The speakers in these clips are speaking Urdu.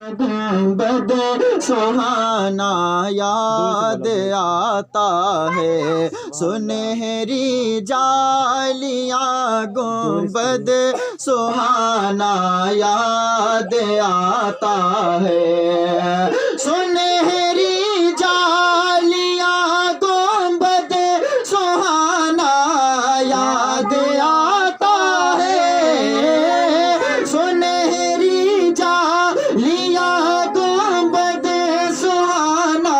گنبد سہانا یاد آتا ہے، سنہری جالیاں گنبد سہانا یاد آتا ہے، سنہری جالیاں گنبد سہانا یاد آتا ہے، سنہری جالیاں گنبد سہانا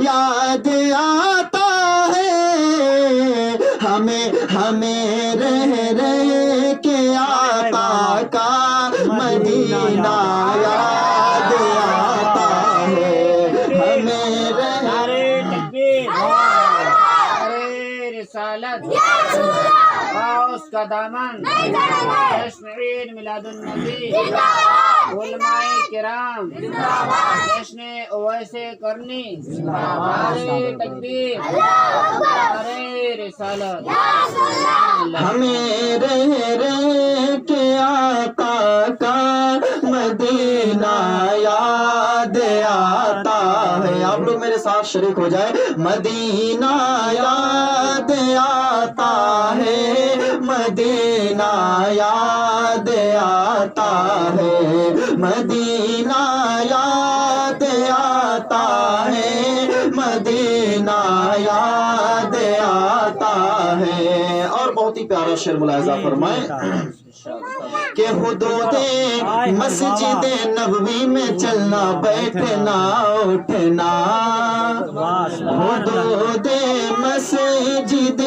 یاد آتا ہے، ہمیں رہ کے آقا کا مدینہ یاد آتا ہے، ہمیں رسالت غوث کا دامن، جشن عید میلاد النبی، علماء کرام، جشن اویس کرنی، نعرہ تکبیر، نعرہ رسالت، ہمیں رہ کے آقا کا مدینہ یاد آتا ہے۔ آپ لوگ میرے ساتھ شریک ہو جائے، مدینہ یاد آتا ہے، مدینہ یاد آتا ہے، مدینہ یاد آتا ہے، مدینہ یاد آتا ہے۔ اور بہت ہی پیارا شعر ملاحظہ فرمائیں کہ حدود مسجد نبوی میں چلنا بیٹھنا اٹھنا، حدود مسجد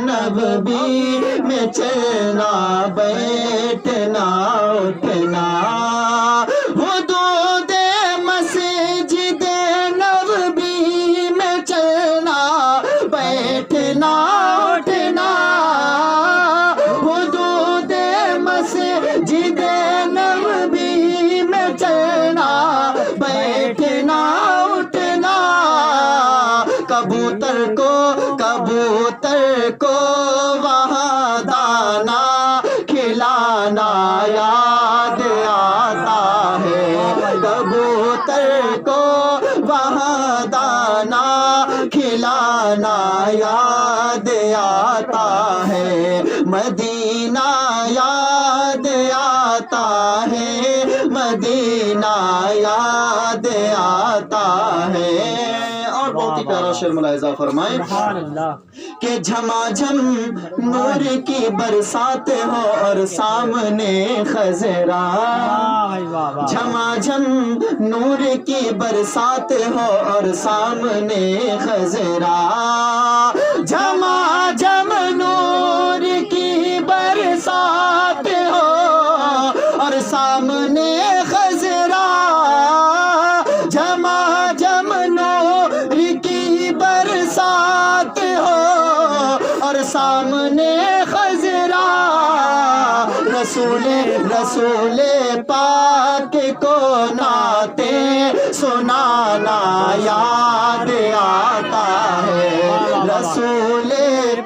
نبوی میں چلنا بیٹھنا اٹھنا، حدود مسجد نبوی میں چلنا بیٹھنا اٹھنا، حدود مسجد نبوی میں چلنا بیٹھنا اٹھنا، کبوتر کو وہاں دانا کھلانا یاد آتا ہے، کبوتر کو وہاں دانا کھلانا یاد آتا ہے، مدینہ یاد آتا ہے، مدینہ یاد آتا ہے۔ اور بہت ہی پیارا شعر ملاحظہ فرمائیں کہ جھماجھم نور کی برسات ہو اور سامنے خضرا، جھماجھم نور کی برسات ہو اور سامنے خضرا، جھماجھم نور کی برسات ہو اور سامنے خضرا، جھماجھم نور کی برسات ہو اور سامنے خضرا، رسول پاک کو نعتیں سنانا یاد آتا ہے، رسول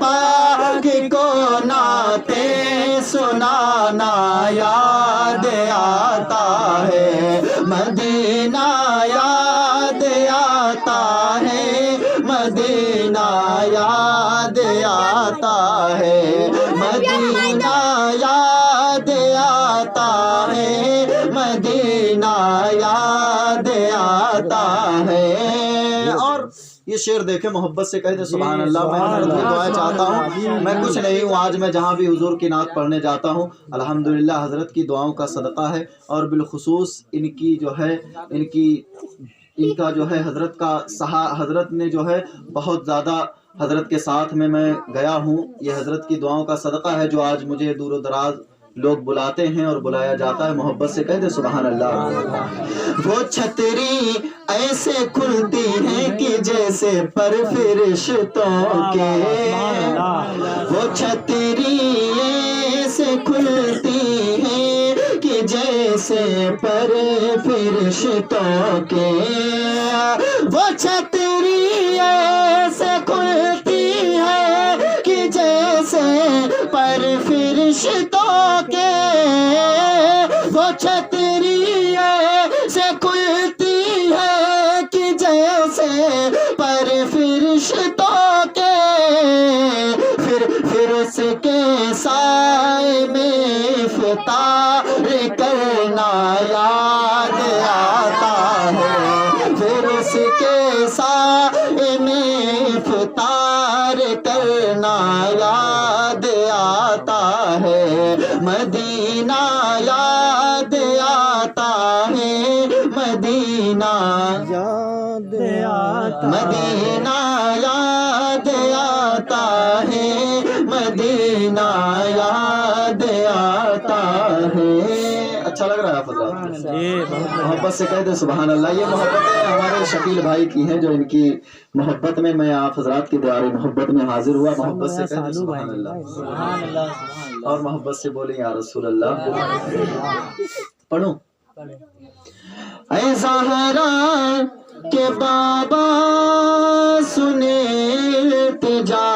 پاک کو نعتیں سنانا یاد آتا ہے، مدینہ یاد آتا ہے، مدینہ یاد آتا ہے، مدینہ یاد آتا ہے، مدینہ یاد آتا ہے۔ اور یہ شعر دیکھیں، محبت سے کہتے سبحان اللہ۔ میں حضرت کی دعائیں چاہتا ہوں، میں کچھ نہیں ہوں، آج میں جہاں بھی حضور کی نعت پڑھنے جاتا ہوں الحمدللہ حضرت کی دعاؤں کا صدقہ ہے، اور بالخصوص ان کی جو ہے ان کا جو ہے حضرت نے جو ہے بہت زیادہ حضرت کے ساتھ میں گیا ہوں، یہ حضرت کی دعاؤں کا صدقہ ہے جو آج مجھے دور و دراز لوگ بلاتے ہیں اور بلایا جاتا ہے۔ محبت سے کہتے سبحان اللہ۔ وہ چھتری ایسے کھلتی ہے کہ جیسے پر فرشتوں کے، وہ چھتری ایسے کھلتی ہے کہ جیسے پر فرشتوں کے، وہ چھتری ایسے کھلتی ہے کہ جیسے پر فرشتوں کے، وہ چھتری سے سائے میں افطار کرنا یاد آتا ہے، پھر اس کے سائے میں افطار کرنا یاد آتا ہے، مدینہ یاد آتا ہے، مدینہ یاد آتا، مدینہ یاد آتا ہے، مدینہ یاد آتا ہے۔ اچھا لگ رہا ہے آپ حضرات؟ محبت سے کہہ دیں سبحان اللہ۔ یہ محبتیں ہمارے شکیل بھائی کی ہیں، جو ان کی محبت میں آپ حضرات کی دیار محبت میں حاضر ہوا۔ محبت سے کہہ دیں سبحان اللہ، اور محبت سے بولیں یا رسول اللہ۔ پڑھوں؟ اے زہرا کے بابا